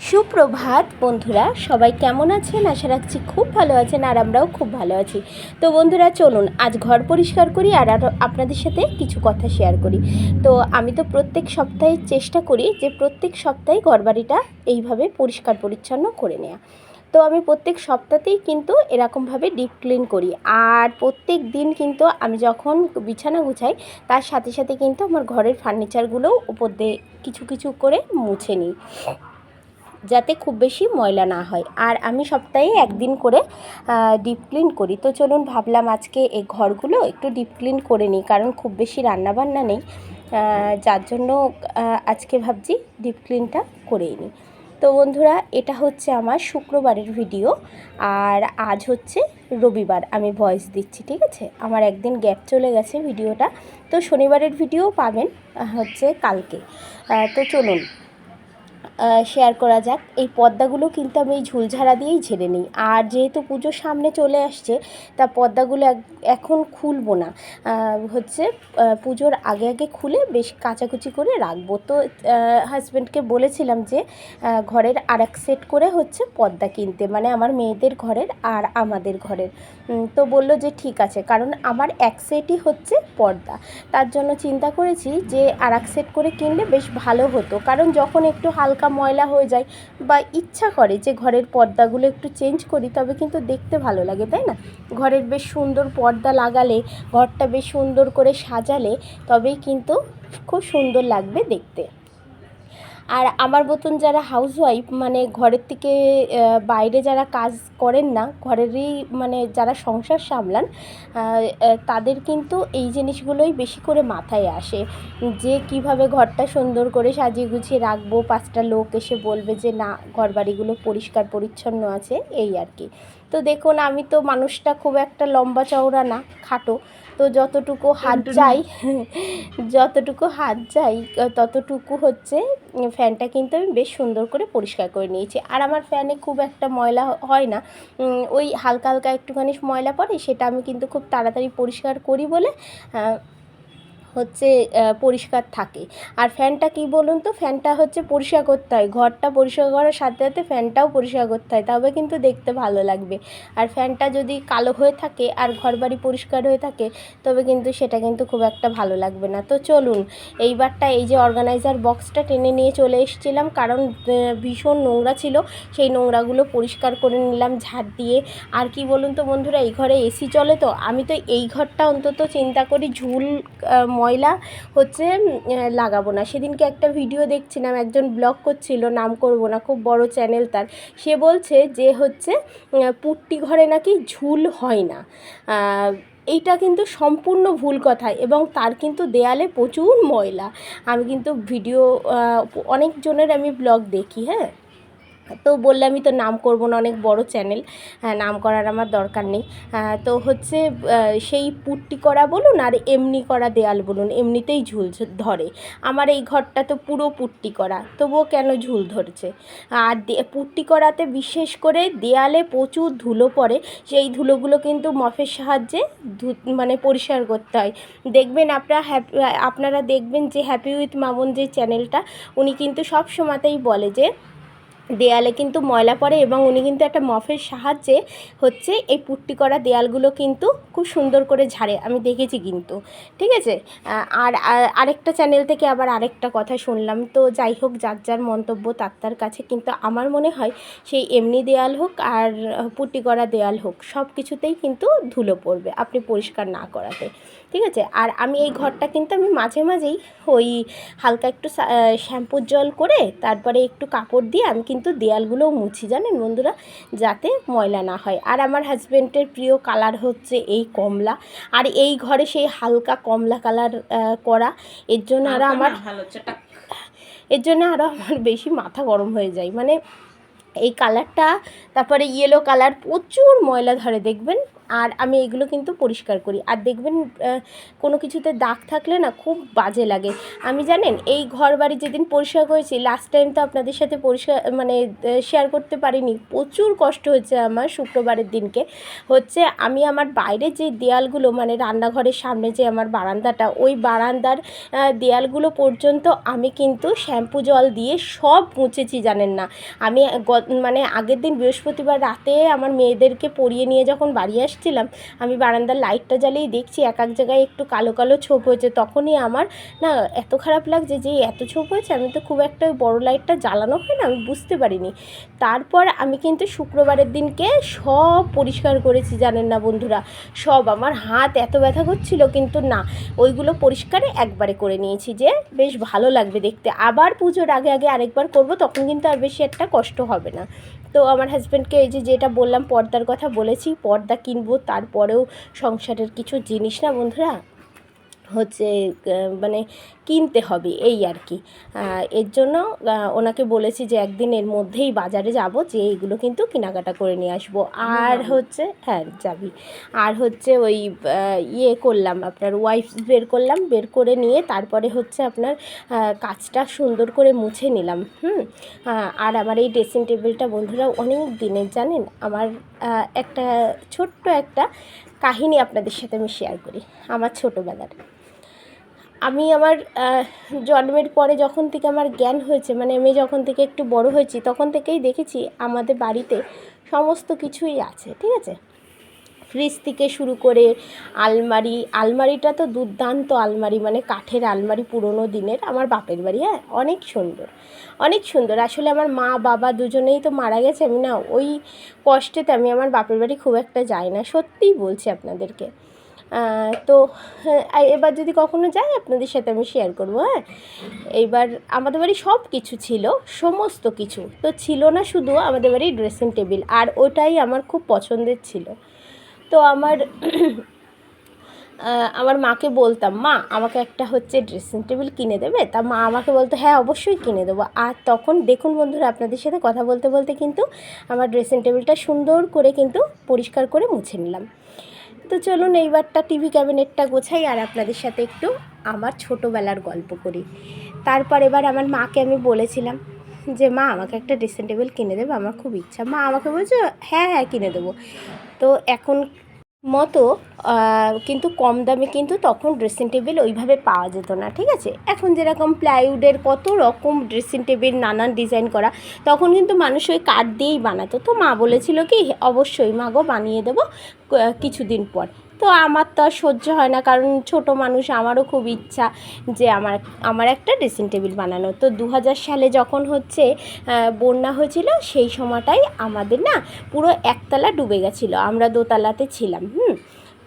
সুপ্রভাত বন্ধুরা, সবাই কেমন আছেন? আশা রাখছি খুব ভালো আছেন, আর আমরাও খুব ভালো আছি। তো বন্ধুরা চলুন আজ ঘর পরিষ্কার করি আর আপনাদের সাথে কিছু কথা শেয়ার করি। তো আমি তো প্রত্যেক সপ্তাহে চেষ্টা করি যে প্রত্যেক সপ্তাহে ঘরবাড়িটা এইভাবে পরিষ্কার পরিচ্ছন্ন করে নেওয়া। তো আমি প্রত্যেক সপ্তাহতেই কিন্তু এরকমভাবে ডিপ ক্লিন করি, আর প্রত্যেক দিন কিন্তু আমি যখন বিছানা গুছাই তার সাথে সাথে কিন্তু আমার ঘরের ফার্নিচারগুলোও উপর দিয়ে কিছু কিছু করে মুছে নিই, যাতে খুব বেশি ময়লা না হয়। আর আমি সপ্তাহে একদিন করে ডিপ ক্লিন করি। তো চলুন ভাবলাম আজকে এই ঘরগুলো একটু ডিপ ক্লিন করে নিই, কারণ খুব বেশি রান্নাবান্না নেই, যার জন্য আজকে ভাবছি ডিপ ক্লিনটা করেই নিই। তো বন্ধুরা, এটা হচ্ছে আমার শুক্রবারের ভিডিও, আর আজ হচ্ছে রবিবার আমি ভয়েস দিচ্ছি, ঠিক আছে? আমার একদিন গ্যাপ চলে গেছে ভিডিওটা, তো শনিবারের ভিডিও পাবেন হচ্ছে কালকে। তো চলুন শেয়ার করা যাক। এই পর্দাগুলো কিন্তু আমি এই ঝুলঝাড়া দিয়েই ঝেড়ে নিই, আর যেহেতু পুজোর সামনে চলে আসছে তা পর্দাগুলো এখন খুলবো না, হচ্ছে পুজোর আগে আগে খুলে বেশ কাচাকুচি করে রাখবো। তো হাজব্যান্ডকে বলেছিলাম যে ঘরের আর এক সেট করে হচ্ছে পর্দা কিনতে, মানে আমার মেয়েদের ঘরের আর আমাদের ঘরের। তো বললো যে ঠিক আছে, কারণ আমার এক সেটই হচ্ছে পর্দা, তার জন্য চিন্তা করেছি যে আর এক সেট করে কিনলে বেশ ভালো হতো, কারণ যখন একটু হালকা ময়লা হয়ে যায় বা ইচ্ছা করে যে ঘরের পর্দাগুলো একটু চেঞ্জ করি, তবে কিন্তু দেখতে ভালো লাগে, তাই না? ঘরের বেশ সুন্দর পর্দা লাগালে, ঘরটা বেশ সুন্দর করে সাজালে তবেই কিন্তু খুব সুন্দর লাগবে দেখতে। আর আমার মতন যারা হাউসওয়াইফ, মানে ঘরের থেকে বাইরে যারা কাজ করেন না, ঘরেরই মানে যারা সংসার সামলান, তাদের কিন্তু এই জিনিসগুলোই বেশি করে মাথায় আসে, যে কিভাবে ঘরটা সুন্দর করে সাজিয়ে গুছিয়ে রাখবো, 5টা লোক এসে বলবে যে না ঘরবাড়িগুলো পরিষ্কার পরিচ্ছন্ন আছে, এই আর কি। তো দেখুন, আমি তো মানুষটা খুব একটা লম্বা চওড়া না, খাটো, তো যতটুকু হাত যাই ততটুকু হচ্ছে ফ্যানটা কিন্তু আমি বেশ সুন্দর করে পরিষ্কার করে নিয়েছি। আর আমার ফ্যানে খুব একটা ময়লা হয় না, ওই হালকা হালকা একটুখানি ময়লা পড়ে, সেটা আমি কিন্তু খুব তাড়াতাড়ি পরিষ্কার করি বলে হচ্ছে পরিষ্কার থাকে। আর ফ্যানটা কি বলুন তো, ফ্যানটা হচ্ছে পরিষ্কার করতে হয়, ঘরটা পরিষ্কার করার সাথে সাথে ফ্যানটাও পরিষ্কার করতে হয়, তবে কিন্তু দেখতে ভালো লাগবে। আর ফ্যানটা যদি কালো হয়ে থাকে আর ঘরবাড়ি পরিষ্কার হয়ে থাকে, তবে কিন্তু সেটা কিন্তু খুব একটা ভালো লাগবে না। তো চলুন এইবারটা এই যে অর্গানাইজার বক্সটা টেনে নিয়ে চলে এসেছিলাম, কারণ ভীষণ নোংরা ছিল, সেই নোংরাগুলো পরিষ্কার করে নিলাম ঝাড় দিয়ে। আর কি বলুন তো বন্ধুরা, এই ঘরে এসি চলে, তো আমি তো এই ঘরটা অন্তত চিন্তা করি ঝুল ময়লা হচ্ছে লাগাবো না। সেদিনকে একটা ভিডিও দেখছিলাম, একজন ব্লগ করছিল, নাম করব না, খুব বড় চ্যানেল তার, সে বলছে যে হচ্ছে পুট্টি ঘরে নাকি ঝুল হয় না। এইটা কিন্তু সম্পূর্ণ ভুল কথা, এবং তার কিন্তু দেয়ালে প্রচুর ময়লা। আমি কিন্তু ভিডিও অনেকজনের আমি ব্লগ দেখি, হ্যাঁ, তো বললামই তো নাম করব না, অনেক বড় চ্যানেল, নাম করার আমার দরকার নেই। তো হচ্ছে সেই পুট্টি করা বলুন আর এমনি করা দেয়াল বলুন, এমনিতেই ঝুল ধরে। আমার এই ঘরটা তো পুরো পুট্টি করা, তবুও কেন ঝুল ধরছে? আর পুট্টি করাতে বিশেষ করে দেয়ালে প্রচুর ধুলো পড়ে, সেই ধুলোগুলো কিন্তু মফের সাহায্যে মানে পরিষ্কার করতে হয়। দেখবেন আপনারা দেখবেন যে হ্যাপি উইথ মামুন যে চ্যানেলটা, উনি কিন্তু সব সময়তেই বলে যে দেয়ালে কিন্তু ময়লা পড়ে, এবং উনি কিন্তু একটা মফের সাহায্যে হচ্ছে এই পুট্টি করা দেয়ালগুলো কিন্তু খুব সুন্দর করে ঝাড়ে, আমি দেখেছি কিন্তু, ঠিক আছে? আর আরেকটা চ্যানেল থেকে আবার আরেকটা কথা শুনলাম। তো যাই হোক, যার যার মন্তব্য তার কাছে, কিন্তু আমার মনে হয় সেই এমনি দেয়াল হোক আর পুট্টি করা দেয়াল হোক, সব কিছুতেই কিন্তু ধুলো পড়বে আপনি পরিষ্কার না করাতে, ঠিক আছে? আর আমি এই ঘরটা কিন্তু আমি মাঝে মাঝেই ওই হালকা একটু শ্যাম্পুর জল করে তারপরে একটু কাপড় দিয়ে আমি কিন্তু দেয়ালগুলোও মুছি, জানেন বন্ধুরা, যাতে ময়লা না হয়। আর আমার হাজব্যান্ডের প্রিয় কালার হচ্ছে এই কমলা, আর এই ঘরে সেই হালকা কমলা কালার করা, এর জন্য আরও আমার বেশি মাথা গরম হয়ে যায়, মানে এই কালারটা। তারপরে ইয়েলো কালার প্রচুর ময়লা ধরে, দেখবেন আর আমি এগুলো কিন্তু পরিষ্কার করি। আর দেখবেন কোনো কিছুতে দাগ থাকলে না খুব বাজে লাগে। আমি জানেন এই ঘর বাড়ি যেদিন পরিষ্কার করেছি, লাস্ট টাইম তো আপনাদের সাথে পরিষ্কার মানে শেয়ার করতে পারিনি, প্রচুর কষ্ট হয়েছে আমার শুক্রবারের দিনকে। হচ্ছে আমি আমার বাইরে যে দেয়ালগুলো মানে রান্নাঘরের সামনে যে আমার বারান্দাটা, ওই বারান্দার দেয়ালগুলো পর্যন্ত আমি কিন্তু শ্যাম্পু জল দিয়ে সব মুছেছি জানেন না। আমি মানে আগের দিন বৃহস্পতিবার রাতে আমার মেয়েদেরকে পরিয়ে নিয়ে যখন বাড়ি আসছিলাম, আমি বারান্দার লাইটটা জ্বালিয়ে দেখছি এক এক জায়গায় একটু কালো কালো ছোপ হয়েছে। তখনই আমার না এত খারাপ লাগছে যে এত ছোপ হয়েছে, আমি তো খুব একটা ওই বড়ো লাইটটা জ্বালানো হয় না, আমি বুঝতে পারিনি। তারপর আমি কিন্তু শুক্রবারের দিনকে সব পরিষ্কার করেছি জানেন না বন্ধুরা, সব। আমার হাত এত ব্যথা করছিল, কিন্তু না, ওইগুলো পরিষ্কারে একবারে করে নিয়েছি যে বেশ ভালো লাগবে দেখতে। আবার পুজোর আগে আগে আরেকবার করব, তখন কিন্তু আর বেশি একটা কষ্ট হবে না। তো আমার হাজব্যান্ডকে এই যে যেটা বললাম পর্দার কথা বলেছি, পর্দা কিনবো, তারপরেও সংসারের কিছু জিনিস না বন্ধুরা হচ্ছে মানে কিনতে হবে এই আর কি। এর জন্য ওনাকে বলেছি যে একদিন এর মধ্যেই বাজারে যাব, যে এইগুলো কিন্তু কেনাকাটা করে নিয়ে আসবো। আর হচ্ছে হ্যাঁ যাবি। আর হচ্ছে ওই ইয়ে করলাম, আপনার ওয়াইপস বের করলাম, বের করে নিয়ে তারপরে হচ্ছে আপনার কাচটা সুন্দর করে মুছে নিলাম। আর আমার এই ড্রেসিং টেবিলটা বন্ধুরা অনেক দিনের জানেন। আমার একটা ছোট্ট একটা কাহিনী আপনাদের সাথে আমি শেয়ার করি, আমার ছোটোবেলার। আমি আমার জন্মের পরে যখন থেকে আমার জ্ঞান হয়েছে, মানে আমি যখন থেকে একটু বড় হয়েছি, তখন থেকেই দেখেছি আমাদের বাড়িতে সমস্ত কিছুই আছে, ঠিক আছে। ফ্রিজ থেকে শুরু করে আলমারিটা তো দুর্দান্ত আলমারি, মানে কাঠের আলমারি, পুরনো দিনের, আমার বাপের বাড়ি। হ্যাঁ, অনেক সুন্দর, অনেক সুন্দর। আসলে আমার মা বাবা দুজনেই তো মারা গেছে, আমি না ওই কষ্টেতে আমি আমার বাপের বাড়ি খুব একটা যাই না, সত্যিই বলছি আপনাদেরকে। তো এবার যদি কখনো যাই আপনাদের সাথে আমি শেয়ার করবো। হ্যাঁ, এইবার আমাদের বাড়ি সব কিছু ছিল, সমস্ত কিছু তো ছিল না, শুধু আমাদের বাড়ি ড্রেসিং টেবিল, আর ওটাই আমার খুব পছন্দের ছিল। তো আমার মাকে বলতাম, মা আমাকে একটা হচ্ছে ড্রেসিং টেবিল কিনে দেবে? তা মা আমাকে বলতো হ্যাঁ অবশ্যই কিনে দেবো। আর তখন দেখুন বন্ধুরা, আপনাদের সাথে কথা বলতে বলতে কিন্তু আমার ড্রেসিং টেবিলটা সুন্দর করে কিন্তু পরিষ্কার করে মুছে নিলাম। তো চলুন এইবারটা টিভি ক্যাবিনেটটা গোছাই আর আপনাদের সাথে একটু আমার ছোটোবেলার গল্প করি। তারপর এবার আমার মাকে আমি বলেছিলাম যে মা আমাকে একটা ড্রেসিং টেবিল কিনে দেবে, আমার খুব ইচ্ছা। মা আমাকে বলছে হ্যাঁ হ্যাঁ কিনে দেবো। তো এখন মতো কিন্তু কম দামে কিন্তু তখন ড্রেসিং টেবিল ওইভাবে পাওয়া যেত না, ঠিক আছে। এখন যেরকম প্লাইউডের কত রকম ড্রেসিং টেবিল, নানান ডিজাইন করা, তখন কিন্তু মানুষ ওই কাঠ দিয়েই বানাতো। তো মা বলেছিল কি অবশ্যই মা গো বানিয়ে দেবো কিছুদিন পর। তো আমার তো আর সহ্য হয় না, কারণ ছোট মানুষ, আমারও খুব ইচ্ছা যে আমার একটা ড্রেসিং টেবিল বানানো। তো 2000 সালে যখন হচ্ছে বন্যা হয়েছিল, সেই সময়টাই আমাদের না পুরো একতলা ডুবে গেছিলো, আমরা দোতলাতে ছিলাম।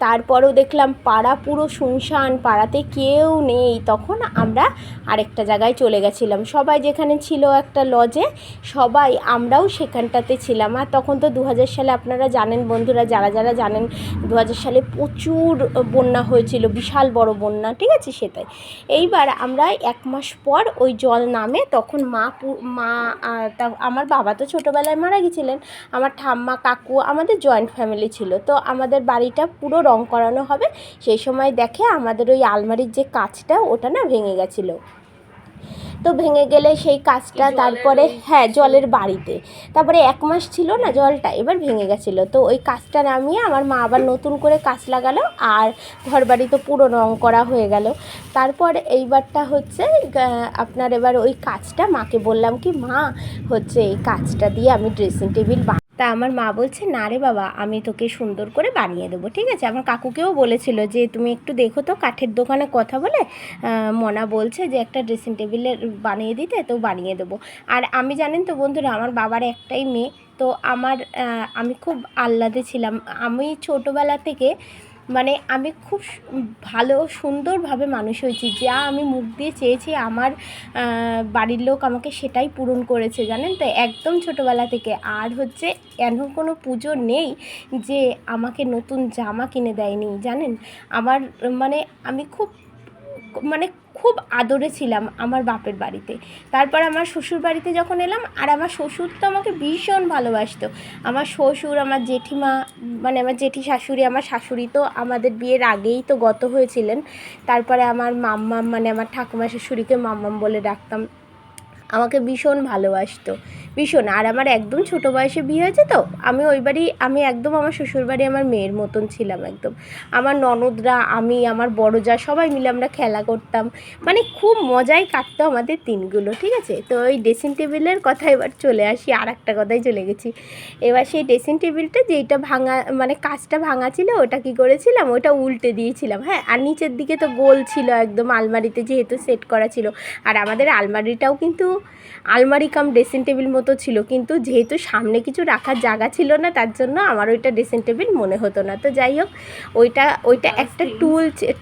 তারপরেও দেখলাম পাড়া পুরো শুনশান, পাড়াতে কেউ নেই। তখন আমরা আরেকটা জায়গায় চলে গেছিলাম, সবাই যেখানে ছিল একটা লজে, সবাই আমরাও সেখানটাতে ছিলাম। আর তখন তো 2000 সালে আপনারা জানেন বন্ধুরা, যারা যারা জানেন 2000 সালে প্রচুর বন্যা হয়েছিল, বিশাল বড় বন্যা, ঠিক আছে। সেটাই এইবার আমরা 1 মাস পর ওই জল নামে, তখন আমার বাবা তো ছোটোবেলায় মারা গেছিলেন, আমার ঠাম্মা কাকু, আমাদের জয়েন্ট ফ্যামিলি ছিল। তো আমাদের বাড়িটা পুরো রং করানো হবে, সেই সময় দেখে আমাদের ওই আলমারির যে কাচটা ওটা না ভেঙে গেছিলো। তো ভেঙে গেলে সেই কাচটা তারপরে হ্যাঁ জলের বাড়িতে, তারপরে 1 মাস ছিল না জলটা, এবার ভেঙে গেছিলো। তো ওই কাচটা নামিয়ে আমার মা আবার নতুন করে কাচ লাগালো, আর ঘর বাড়ি তো পুরো রং করা হয়ে গেল। তারপর এইবারটা হচ্ছে আপনার এবার ওই কাচটা মাকে বললাম কি মা হচ্ছে এই কাচটা দিয়ে আমি ড্রেসিং টেবিল তা আমার মা বলছে না রে বাবা, আমি তোকে সুন্দর করে বানিয়ে দেবো, ঠিক আছে। আমার কাকুকেও বলেছিল যে তুমি একটু দেখো তো, কাঠের দোকানে কথা বলে মনা বলছে যে একটা ড্রেসিং টেবিলের বানিয়ে দিতে, তো বানিয়ে দেবো। আর আমি জানেন তো বন্ধুরা, আমার বাবার একটাই মেয়ে, তো আমি খুব আহ্লাদে ছিলাম। আমি ছোটোবেলা থেকে মানে আমি খুব ভালো সুন্দরভাবে মানুষ হয়েছি, যা আমি মুখ দিয়ে চেয়েছি আমার বাড়ির লোক আমাকে সেটাই পূরণ করেছে জানেন তো, একদম ছোটোবেলা থেকে। আর হচ্ছে এমন কোনো পুজো নেই যে আমাকে নতুন জামা কিনে দেয়নি জানেন। আমার মানে আমি খুব মানে খুব আদরে ছিলাম আমার বাপের বাড়িতে। তারপর আমার শ্বশুর বাড়িতে যখন এলাম, আর আমার শ্বশুর তো আমাকে ভীষণ ভালোবাসতো। আমার শ্বশুর, আমার জেঠিমা, মানে আমার জেঠি শাশুড়ি, আমার শাশুড়ি তো আমাদের বিয়ের আগেই তো গত হয়েছিলেন। তারপরে আমার মাম্মাম, মানে আমার ঠাকুমা শাশুড়িকে মাম্মাম বলে ডাকতাম, আমাকে ভীষণ ভালোবাসতো, ভীষণ। আর আমার একদম ছোটো বয়সে বিয়ে হয়েছে তো, আমি একদম আমার শ্বশুরবাড়ি আমার মেয়ের মতন ছিলাম একদম। আমার ননদরা, আমি, আমার বড় যা, সবাই মিলে আমরা খেলা করতাম, মানে খুব মজাই কাটতো আমাদের দিনগুলো, ঠিক আছে। তো ওই ড্রেসিং টেবিলের কথা এবার চলে আসি, আর একটা কথাই চলে গেছি। এবার সেই ড্রেসিং টেবিলটা যেইটা ভাঙা, মানে কাঁচটা ভাঙা ছিল, ওটা কী করেছিলাম, ওটা উল্টে দিয়েছিলাম, হ্যাঁ। আর নিচের দিকে তো গোল ছিল একদম, আলমারিতে যেহেতু সেট করা ছিল। আর আমাদের আলমারিটাও কিন্তু আলমারি কাম ড্রেসিং টেবিল মতো ছিল, কিন্তু যেহেতু সামনে কিছু রাখার জায়গা ছিল না, তার জন্য আমার ওইটা ড্রেসিং টেবিল মনে হতো না। তো যাই হোক, ওইটা একটা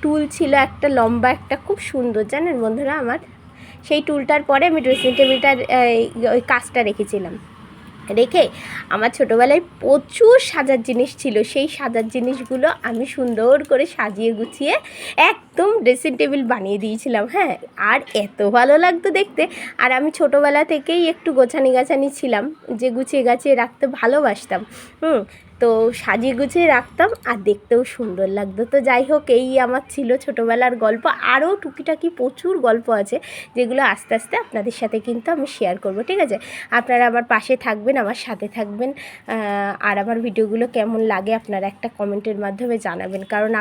টুল ছিল, একটা লম্বা, একটা খুব সুন্দর, জানেন বন্ধুরা, আমার সেই টুলটার পরে আমি ড্রেসিং টেবিলটার ওই কাজটা রেখেছিলাম। রেখে আমার ছোটোবেলায় প্রচুর সাজার জিনিস ছিল, সেই সাজার জিনিসগুলো আমি সুন্দর করে সাজিয়ে গুছিয়ে একদম ড্রেসিং টেবিল বানিয়ে দিয়েছিলাম, হ্যাঁ। আর এত ভালো লাগতো দেখতে। আর আমি ছোটোবেলা থেকেই একটু গোছানি গাছানি ছিলাম, যে গুছিয়ে গাছিয়ে রাখতে ভালোবাসতাম, তো সাজিয়ে গুছিয়ে রাখতাম, আর দেখতেও সুন্দর লাগতো। তো যাই হোক, এই আমার ছিল ছোটোবেলার গল্প। আরও টুকিটাকি প্রচুর গল্প আছে, যেগুলো আস্তে আস্তে আপনাদের সাথে কিন্তু আমি শেয়ার করব, ঠিক আছে। আপনারা আমার পাশে থাকবেন, আমার সাথে থাকবেন, আর আমার ভিডিওগুলো কেমন লাগে আপনারা একটা কমেন্টের মাধ্যমে জানাবেন, কারণ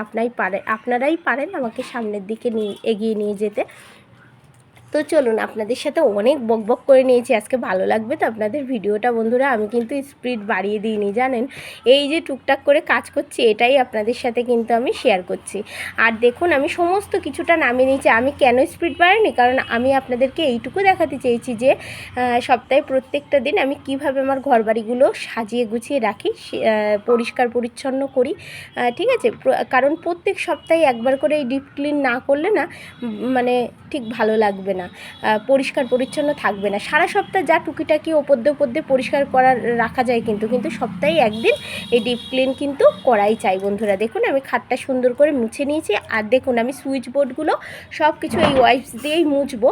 আপনারাই পারেন আমাকে সামনের দিকে এগিয়ে নিয়ে যেতে। তো চলুন, আপনাদের সাথে অনেক বকবক করে নিয়েছি, আজকে ভালো লাগবে তো আপনাদের ভিডিওটা বন্ধুরা। আমি কিন্তু স্পিড বাড়িয়ে দিইনি, জানেন, এই যে টুকটাক করে কাজ করছি, এটাই আপনাদের সাথে কিন্তু আমি শেয়ার করছি। আর দেখুন, আমি সমস্ত কিছুটা নামিয়ে নিয়েছি। আমি কেন স্পিড বাড়াইনি, কারণ আমি আপনাদেরকে এইটুকু দেখাতে চেয়েছি যে সপ্তাহে প্রত্যেকটা দিন আমি কিভাবে আমার ঘরবাড়িগুলো সাজিয়ে গুছিয়ে রাখি, পরিষ্কার পরিচ্ছন্ন করি, ঠিক আছে। কারণ প্রত্যেক সপ্তাহে একবার করে এই ডিপ ক্লিন না করলে না, মানে ঠিক ভালো লাগবে না, পরিষ্কার পরিচ্ছন্ন থাকবে না। সারা সপ্তাহ যা টুকিটাকি ওপর দিয়ে পরিষ্কার রাখা যায়, কিন্তু সপ্তাহে একদিন এই ডিপ ক্লিন কিন্তু করাই চাই বন্ধুরা। দেখুন, আমি খাটটা সুন্দর করে মুছে নিয়েছি। আর দেখুন, আমি সুইচ বোর্ডগুলো সব কিছু এই ওয়াইপস দিয়েই মুছবো,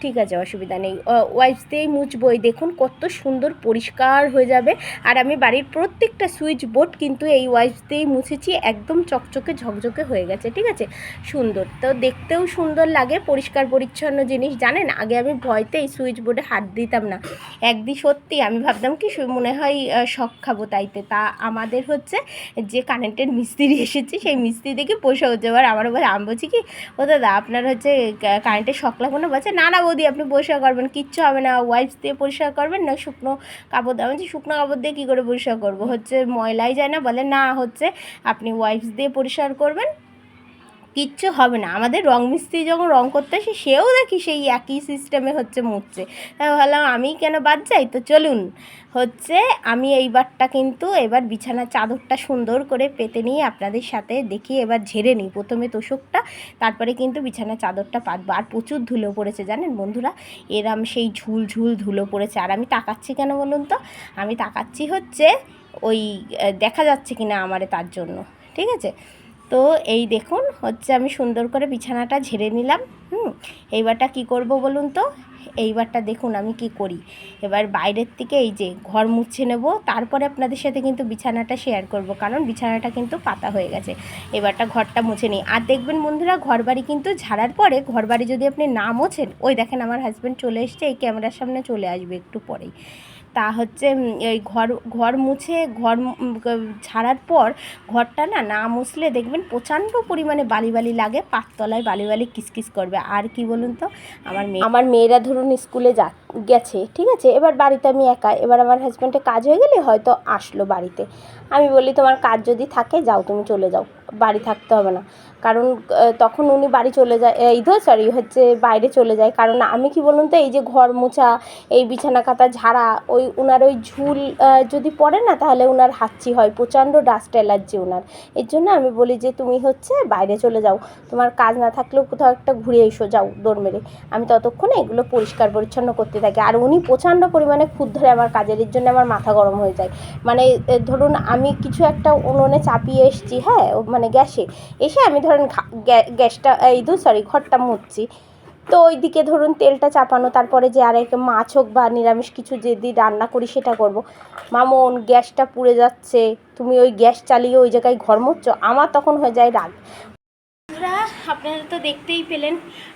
ঠিক আছে, অসুবিধা নেই, ওয়াইপস দিয়েই মুছবো। এই দেখুন কত সুন্দর পরিষ্কার হয়ে যাবে। আর আমি বাড়ির প্রত্যেকটা সুইচ বোর্ড কিন্তু এই ওয়াইপস দিয়েই মুছেছি, একদম চকচকে ঝকঝকে হয়ে গেছে, ঠিক আছে, সুন্দর। তো দেখতেও সুন্দর লাগে, পরিষ্কার পরিচ্ছন্ন জিনিস। জানেন, আগে আমি ভয়তে এই সুইচ বোর্ডে হাত দিতাম না। একদিন সত্যি আমি ভাবতাম কি মনে হয় শখ খাবো, তাইতে তা আমাদের হচ্ছে যে কারেন্টের মিস্ত্রি এসেছে, সেই মিস্ত্রি দেখে পোষা হচ্ছে। এবার আমার আমি বলছি কি, ও দাদা আপনার হচ্ছে কারেন্টের শখ লাগবো না? বলছে না না বৌদি, আপনি পরিষ্কার করবেন, কিচ্ছু হবে না, ওয়াইপস দিয়ে পরিষ্কার করবেন না, শুকনো কাপড় দিয়ে। আমি বলছি শুকনো কাপড় দিয়ে কী করে পরিষ্কার করবো, হচ্ছে ময়লাই যায় না? বলে না, হচ্ছে আপনি ওয়াইপস দিয়ে পরিষ্কার করবেন, কিচ্ছু হবে না। আমাদের রং মিস্ত্রি যখন রং করতে আসে, সেও দেখি সেই একই সিস্টেমে হচ্ছে মুছছে। তাই ভাবলাম আমি কেন বাদ যাই। তো চলুন, হচ্ছে আমি এইবারটা কিন্তু এবার বিছানার চাদরটা সুন্দর করে পেতে নিয়ে আপনাদের সাথে দেখি, এবার ঝেড়ে নিই প্রথমে তোষকটা, তারপরে কিন্তু বিছানার চাদরটা পাতবো। আর প্রচুর ধুলো পড়েছে জানেন বন্ধুরা, এরম সেই ঝুল ধুলো পড়েছে। আর আমি তাকাচ্ছি কেন বলুন তো, আমি তাকাচ্ছি হচ্ছে ওই দেখা যাচ্ছে কি না আমারে, তার জন্য, ঠিক আছে। তো এই দেখুন, হচ্ছে আমি সুন্দর করে বিছানাটা ঝেড়ে নিলাম। এইবারটা কি করব বলুন তো, এইবারটা দেখুন আমি কি করি। এবার বাইরের থেকে এই যে ঘর মুছে নেব, তারপরে আপনাদের সাথে কিন্তু বিছানাটা শেয়ার করব, কারণ বিছানাটা কিন্তু পাতা হয়ে গেছে। এবারটা ঘরটা মুছে নিই। আর দেখবেন বন্ধুরা, ঘরবাড়ি কিন্তু ঝাড়ার পরে, ঘরবাড়ি যদি আপনি না মোছেন, ওই দেখেন আমার হাজব্যান্ড চলে এসছে, এই ক্যামেরার সামনে চলে আসবে একটু পরেই। তা হচ্ছে এই ঘর মুছে ঝাড়ার পর ঘরটা না মুছলে দেখবেন প্রচণ্ড পরিমাণে বালি লাগে, পাততলায় বালি কিসকিস করবে। আর কি বলুন তো, আমার মেয়েরা ধরুন স্কুলে গেছে, ঠিক আছে, এবার বাড়িতে আমি একা। এবার আমার হাজব্যান্ডের কাজ হয়ে গেলে হয়তো আসলো বাড়িতে, আমি বলি তোমার কাজ যদি থাকে যাও, তুমি চলে যাও, বাড়ি থাকতে হবে না। কারণ তখন উনি বাড়ি চলে যায়, হচ্ছে বাইরে চলে যায়। কারণ আমি কি বলুন তো, এই যে ঘর মোছা, এই বিছানা কাতা ঝাড়া, ওনার ওই ঝুল যদি পড়ে না, তাহলে ওনার হাঁচি হয়, প্রচণ্ড ডাস্ট অ্যালার্জি ওনার। এর জন্য আমি বলি যে তুমি হচ্ছে বাইরে চলে যাও, তোমার কাজ না থাকলেও কোথাও একটা ঘুরে এসো, যাও দৌড় মেরে, আমি ততক্ষণে এগুলো পরিষ্কার পরিচ্ছন্ন করতে থাকি। আর উনি প্রচণ্ড পরিমাণে খুঁত ধরে আমার কাজের, এর জন্য আমার মাথা গরম হয়ে যায়। মানে ধরুন আমি কিছু একটা উনুনে চাপিয়ে এসেছি, হ্যাঁ, মানে মানে গ্যাসে, এসে আমি ধরেন গ্যাসটা ঘরটা মুছছি। তো ওইদিকে ধরুন তেলটা চাপানো, তারপরে যে আরেক মাছ হোক বা নিরামিষ কিছু যদি রান্না করি সেটা করব। মামন গ্যাসটা পুড়ে যাচ্ছে, তুমি ওই গ্যাস চালিয়ে ওই জায়গায় ঘর মুছছো, আমার তখন হয়ে যায় রাগ। আপনারা তো দেখতেই পেলেন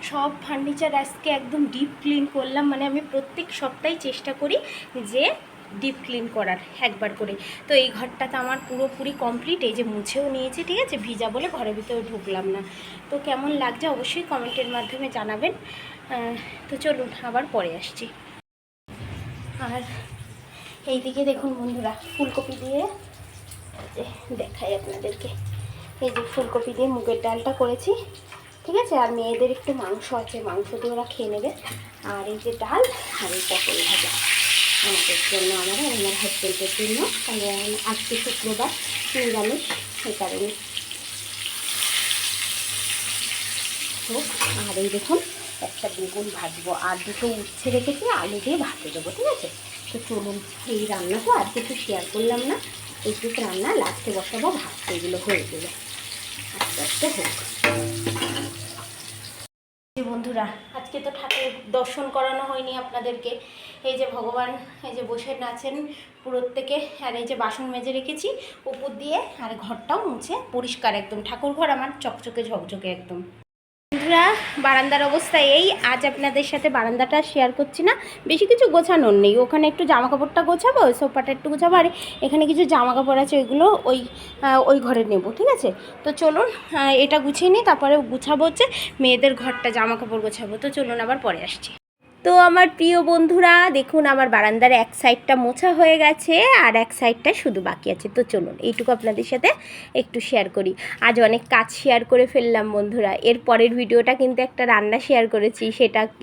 সব ফার্নিচার আজকে একদম ডিপ ক্লিন করলাম। মানে আমি প্রত্যেক সপ্তাহে চেষ্টা করি যে ডিপ ক্লিন করার একবার করে। তো এই ঘরটা তো আমার পুরোপুরি কমপ্লিট, এই যে মুছেও নিয়েছি, ঠিক আছে, ভিজা বলে ঘরের ভিতরে ঢুকলাম না। তো কেমন লাগছে অবশ্যই কমেন্টের মাধ্যমে জানাবেন। তো চলুন আবার পরে আসছি। আর এইদিকে দেখুন বন্ধুরা, ফুলকপি দিয়ে দেখাই আপনাদেরকে, এই যে ফুলকপি দিয়ে মুগের ডালটা করেছি, ঠিক আছে। আর মেয়েদের একটু মাংস আছে, মাংস দিয়ে ওরা খেয়ে নেবে। আর এই যে ডাল আর এই পটল ভাজা আমাদের জন্য, আমার হাজবেন্ডের জন্য, তাহলে আজকে শুক্রবার নিরামিষ, সেই কারণে। তো আর এই দেখুন একটা বেগুন ভাজবো, আর দুটো উচ্ছে রেখেছি, আলু দিয়ে ভাতে দেবো, ঠিক আছে। তো চলুন, এই রান্না তো আর কিছু শেয়ার করলাম না, এইটুকু রান্না লাস্টে বসাবো, ভাত এগুলো হয়ে গেলে আস্তে আস্তে হোক। বন্ধুরা আজকে তো ঠাকুর দর্শন করানো হয়নি আপনাদেরকে। এই যে ভগবান এই যে বসে আছেন প্রত্যেকে, আর এই যে বাসন মেজে রেখেছি উপর দিয়ে, আর ঘরটাও মুছে পরিষ্কার একদম, ঠাকুর ঘর আমার চকচকে ঝকঝকে একদম। বন্ধুরা বারান্দার অবস্থা এই, আজ আপনাদের সাথে বারান্দাটা শেয়ার করছি না, বেশি কিছু গোছানোর নেই। ওখানে একটু জামা কাপড়টা গোছাবো, সোফাটা একটু গোছাবো, আর এখানে কিছু জামা কাপড় আছে ওইগুলো ওই ঘরে নেব, ঠিক আছে। তো চলুন এটা গুছিয়ে নিই, তারপরে গুছাবো হচ্ছে মেয়েদের ঘরটা, জামা কাপড় গোছাবো। তো চলুন আবার পরে আসছি। তো আমার প্রিয় বন্ধুরা দেখুন, আমার বারান্দার এক সাইডটা মোছা হয়ে গেছে, আর এক সাইডটা শুধু বাকি আছে। তো চলুন এইটুকু আপনাদের সাথে একটু শেয়ার করি। আজ অনেক কাজ শেয়ার করে ফেললাম বন্ধুরা। এর পরের ভিডিওটা কিন্তু একটা রান্না শেয়ার করেছি,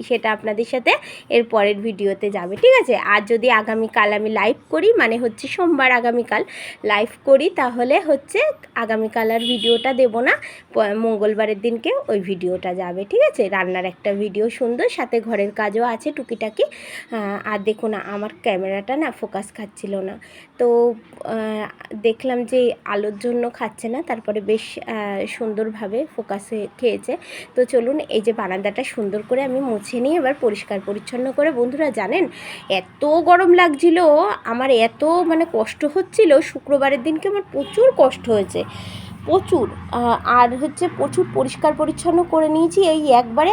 সেটা আপনাদের সাথে এর পরের ভিডিওতে যাবে, ঠিক আছে। আর যদি আগামীকাল আমি লাইভ করি, মানে হচ্ছে সোমবার আগামীকাল লাইভ করি, তাহলে হচ্ছে আগামীকাল আর ভিডিওটা দেব না, মঙ্গলবারের দিনকে ওই ভিডিওটা যাবে, ঠিক আছে। রান্নার একটা ভিডিও সুন্দর, সাথে ঘরের কাজও আছে টুকিটাকি। আর দেখুন আমার ক্যামেরাটা না ফোকাস খাচ্ছিল না, তো দেখলাম যে আলোর জন্য খাচ্ছে না, তারপরে বেশ সুন্দরভাবে ফোকাসে খেয়েছে। তো চলুন এই যে বারান্দাটা সুন্দর করে আমি মুছে নিয়ে এবার পরিষ্কার পরিচ্ছন্ন করে। বন্ধুরা জানেন এত গরম লাগছিল আমার, এত মানে কষ্ট হচ্ছিল, শুক্রবারের দিনকে আমার প্রচুর কষ্ট হয়েছে, প্রচুর। আর হচ্ছে প্রচুর পরিষ্কার পরিচ্ছন্ন করে নিয়েছি এই একবারে।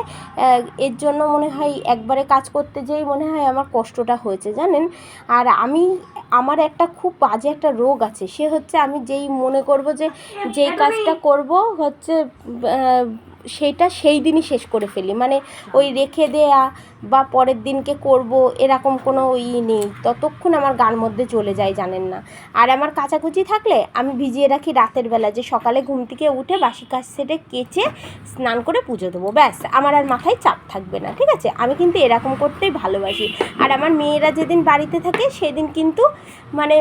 এর জন্য মনে হয় একবারে কাজ করতে যেই মনে হয় আমার কষ্টটা হয়েছে জানেন। আর আমার একটা খুব বাজে একটা রোগ আছে, সে হচ্ছে আমি যেই মনে করব যে যেই কাজটা করব হচ্ছে সেইটা সেই দিনই শেষ করে ফেলি, মানে ওই রেখে দেয়া বা পরের দিনকে করব এরকম কোনো নেই, ততক্ষণ আমার গার মধ্যে চলে যায় জানেন না। আর আমার কাচাকুচি থাকলে আমি ভিজিয়ে রাখি রাতের বেলা, যে সকালে ঘুম থেকে উঠে বাসি কাজ সেরে কেচে স্নান করে পুজো দেবো, ব্যাস আমার আর মাথায় চাপ থাকবে না, ঠিক আছে। আমি কিন্তু এরকম করতেই ভালোবাসি। আর আমার মেয়েরা যেদিন বাড়িতে থাকে সেদিন কিন্তু মানে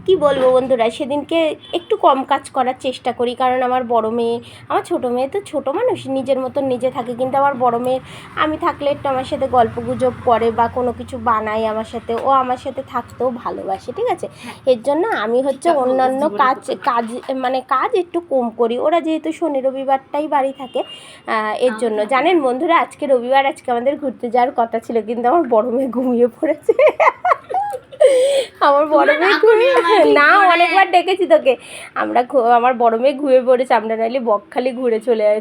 কি বলবো বন্ধুরা, সেদিনকে একটু কম কাজ করার চেষ্টা করি, কারণ আমার বড় মেয়ে, আমার ছোটো মেয়ে তো ছোটো মানুষ নিজের মতন নিজে থাকে, কিন্তু আমার বড় মেয়ের আমি থাকলে একটু আমার সাথে গল্প গুজব করে বা কোনো কিছু বানায় আমার সাথে, ও আমার সাথে থাকতেও ভালোবাসে, ঠিক আছে। এর জন্য আমি হচ্ছে অন্যান্য কাজ একটু কম করি, ওরা যেহেতু শনি রবিবারটাই বাড়ি থাকে, এর জন্য। জানেন বন্ধুরা আজকে রবিবার, আজকে আমাদের ঘুরতে যাওয়ার কথা ছিল, কিন্তু আমার বড় মেয়ে ঘুমিয়ে পড়েছে। আমার বড় মেয়ে না, অনেকবার ডেকেছি তোকে, আমার বড় মেয়ে ঘুমিয়ে পড়েছে, আমরা নাহলে বকখালি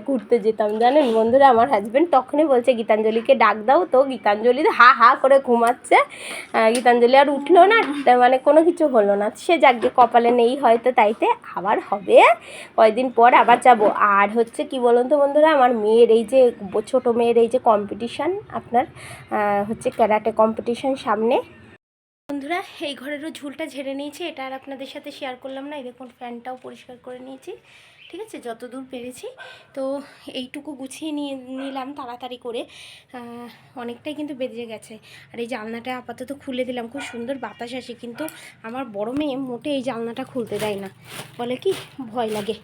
ঘুরতে যেতাম জানেন বন্ধুরা। আমার হাজব্যান্ড তখনই বলছে গীতাঞ্জলিকে ডাক দাও, তো গীতাঞ্জলি হা হা করে ঘুমাচ্ছে, গীতাঞ্জলি আর উঠলো না, মানে কোনো কিছু হলো না। সে যাকে কপালে নেই হয়তো, তাইতে আবার হবে কয়েকদিন পর আবার যাব। আর হচ্ছে কি বলুন তো বন্ধুরা, আমার মেয়ের এই যে ছোটো মেয়ের এই যে কম্পিটিশান, আপনার হচ্ছে ক্যারাটে কম্পিটিশান সামনে। বন্ধুরা এই ঘরেরও ঝুলটা ঝেড়ে নিয়েছি, এটা আর আপনাদের সাথে শেয়ার করলাম না। এই দেখুন ফ্যানটাও পরিষ্কার করে নিয়েছি, ঠিক আছে, যতদূর পেরেছি। তো এইটুকু গুছিয়ে নিলাম তাড়াতাড়ি করে, অনেকটাই কিন্তু বেজে গেছে। আর এই জানলাটা আপাতত খুলে দিলাম, খুব সুন্দর বাতাস আসে, কিন্তু আমার বড় মেয়ে মোটে এই জানলাটা খুলতে দেয় না, বলে কি ভয় লাগে,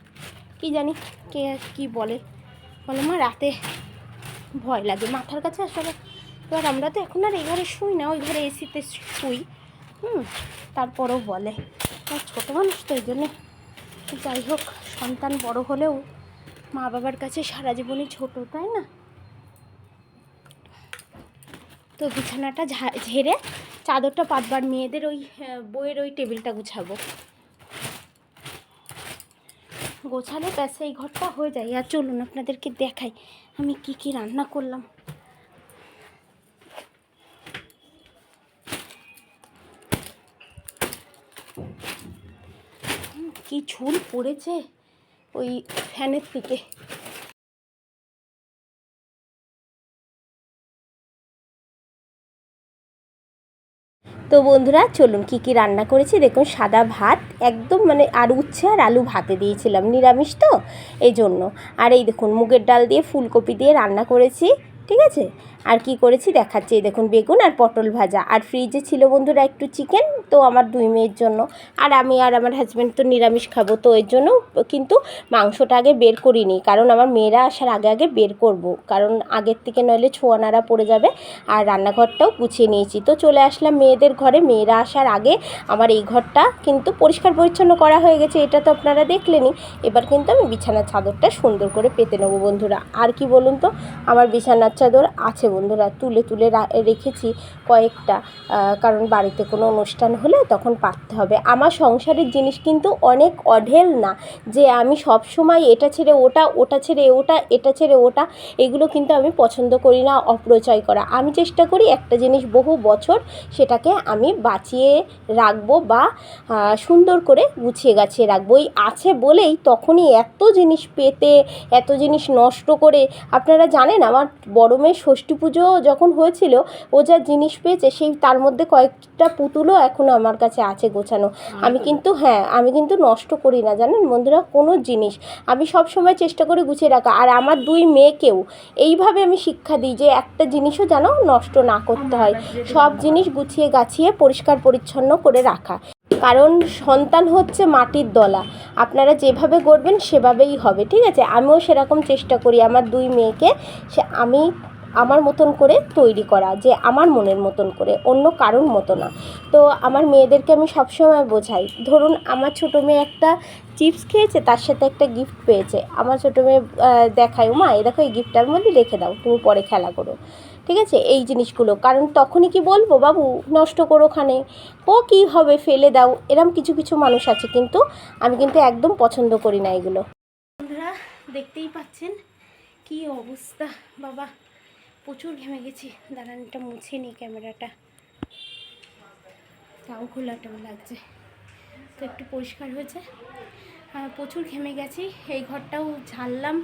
কি জানি কে কি বলে মা রাতে ভয় লাগে মাথার কাছে আসলে। এবার আমরা তো এখন আর এই ঘরে শুই না, ওই ঘরে এসিতে শুই, তারপরেও বলে ছোটো মানুষ তো এই জন্যে যাই হোক, সন্তান বড় হলেও মা বাবার কাছে সারা জীবনই ছোটো, তাই না? তো বিছানাটা ঝেড়ে চাদরটা পাতবার, মেয়েদের ওই বইয়ের ওই টেবিলটা গুছাবো, গোছালে ব্যাস এই ঘরটা হয়ে যায়। আর চলুন আপনাদেরকে দেখাই আমি কি কি রান্না করলাম। কি ঝুল পড়েছে ওই ফ্যানের থেকে। তো বন্ধুরা চলুন কি কি রান্না করেছি দেখুন। সাদা ভাত একদম, মানে আর উচ্ছে আর আলু ভাতে দিয়েছিলাম, নিরামিষ তো এই জন্য। আর এই দেখুন মুগের ডাল দিয়ে ফুলকপি দিয়ে রান্না করেছি, ঠিক আছে। আর কি করেছি দেখাচ্ছি, এই দেখুন বেগুন আর পটল ভাজা। আর ফ্রিজে ছিল বন্ধুরা একটু চিকেন, তো আমার 2 মেয়ের জন্য। আর আমি আর আমার হাজব্যান্ড তো নিরামিষ খাবো, তো এর জন্য কিন্তু মাংসটা আগে বের করিনি, কারণ আমার মেয়েরা আসার আগে আগে বের করব, কারণ আগের থেকে নইলে ছোঁয়া নাড়া পড়ে যাবে। আর রান্নাঘরটাও গুছিয়ে নিয়েছি, তো চলে আসলাম মেয়েদের ঘরে। মেয়েরা আসার আগে আমার এই ঘরটা কিন্তু পরিষ্কার পরিচ্ছন্ন করা হয়ে গেছে, এটা তো আপনারা দেখলেনই। এবার কিন্তু আমি বিছানার চাদরটা সুন্দর করে পেতে নেবো বন্ধুরা। আর কি বলুন তো, আমার বিছানার চাদর আছে বন্ধুরা, তুলে তুলে রেখেছি কয়েকটা, কারণ বাড়িতে কোনো অনুষ্ঠান হলে তখন পাততে হবে। আমার সংসারের জিনিস কিন্তু অনেক অঢেল না, যে আমি সব সময় এটা ছেড়ে ওটা, ওটা ছেড়ে ওটা, এটা ছেড়ে ওটা, এগুলো কিন্তু আমি পছন্দ করি না অপচয় করা। আমি চেষ্টা করি একটা জিনিস বহু বছর সেটাকে আমি বাঁচিয়ে রাখবো, বা সুন্দর করে গুছিয়ে গাছিয়ে রাখবো। এই আছে বলেই তখনই এত জিনিস পেতে, এত জিনিস নষ্ট করে। আপনারা জানেন আমার বড় মেয়ের ষষ্ঠী পুজো যখন হয়েছিল, ও যা জিনিস পেয়েছে, সেই তার মধ্যে কয়েকটা পুতুলও এখনও আমার কাছে আছে গোছানো। আমি কিন্তু আমি কিন্তু নষ্ট করি না জানেন বন্ধুরা কোনো জিনিস, আমি সব সময় চেষ্টা করি গুছিয়ে রাখা। আর আমার 2 মেয়েকেও এইভাবে আমি শিক্ষা দিই যে একটা জিনিসও যেন নষ্ট না করতে হয়, সব জিনিস গুছিয়ে গাছিয়ে পরিষ্কার পরিচ্ছন্ন করে রাখা। কারণ সন্তান হচ্ছে মাটির দলা, আপনারা যেভাবে গড়বেন সেভাবেই হবে, ঠিক আছে। আমিও সেরকম চেষ্টা করি আমার 2 মেয়েকে আমি আমার মতন করে তৈরি করা, যে আমার মনের মতন করে, অন্য কারোর মতো না। তো আমার মেয়েদেরকে আমি সবসময় বোঝাই, ধরুন আমার ছোটো মেয়ে একটা চিপস খেয়েছে, তার সাথে একটা গিফট পেয়েছে, আমার ছোটো মেয়ে দেখায়, মা এই দেখো এই গিফটটা, আমি বলি রেখে দাও, তুমি পরে খেলা করো, ঠিক আছে। এই জিনিসগুলো, কারণ তখনই কি বলবো, বাবু নষ্ট করো ওখানে, ও কী হবে ফেলে দাও, এরম কিছু কিছু মানুষ আছে, কিন্তু আমি কিন্তু একদম পছন্দ করি না এগুলো। বন্ধুরা দেখতেই পাচ্ছেন কি অবস্থা, বাবা প্রচুর ঘেমে গেছি। দাঁড়ান এটা মুছে নিই ক্যামেরাটা, তাও খোলাটাও লাগছে, তো একটু পরিষ্কার হয়েছে। প্রচুর ঘেমে গেছি, এই ঘরটাও ঝাড়লাম,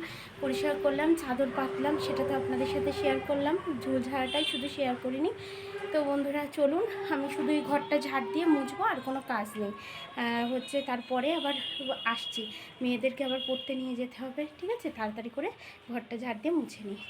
পরিষ্কার করলাম, চাদর পাতলাম, সেটা তো আপনাদের সাথে শেয়ার করলাম, ঝুল ঝাড়াটাই শুধু শেয়ার করিনি। তো বন্ধুরা চলুন, আমি শুধু এই ঘরটা ঝাড় দিয়ে মুছবো, আর কোনো কাজ নেই হচ্ছে। তারপরে আবার আসছি, মেয়েদেরকে আবার পড়তে নিয়ে যেতে হবে, ঠিক আছে। তাড়াতাড়ি করে ঘরটা ঝাড় দিয়ে মুছে নিই।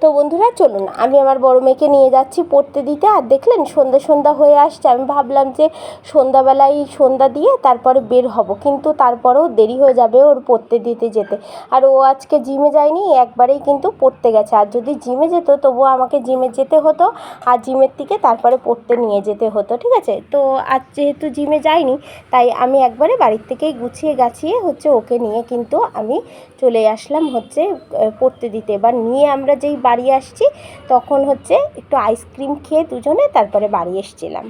তো বন্ধুরা চলুন, আমি আমার বড় মেয়েকে নিয়ে যাচ্ছি পড়তে দিতে। আর দেখলেন সন্ধ্যা হয়ে আসছে, আমি ভাবলাম যে সন্ধ্যাবেলায় সন্ধ্যা দিয়ে তারপরে বের হব, কিন্তু তারপরেও দেরি হয়ে যাবে ওর পড়তে দিতে যেতে। আর ও আজকে জিমে যায়নি, একবারেই কিন্তু পড়তে গেছে। আর যদি জিমে যেত তবুও আমাকে জিমে যেতে হতো, আর জিমের থেকে তারপরে পড়তে নিয়ে যেতে হতো, ঠিক আছে। তো আজ যেহেতু জিমে যায়নি, তাই আমি একবারে বাড়ির থেকেই গুছিয়ে গাছিয়ে হচ্ছে ওকে নিয়ে কিন্তু আমি চলে আসলাম হচ্ছে পড়তে দিতে। এবার নিয়ে আমরা যেই বাড়ি আসছি, তখন হচ্ছে একটু আইসক্রিম খেয়ে দুজনে তারপরে বাড়ি এসেছিলাম।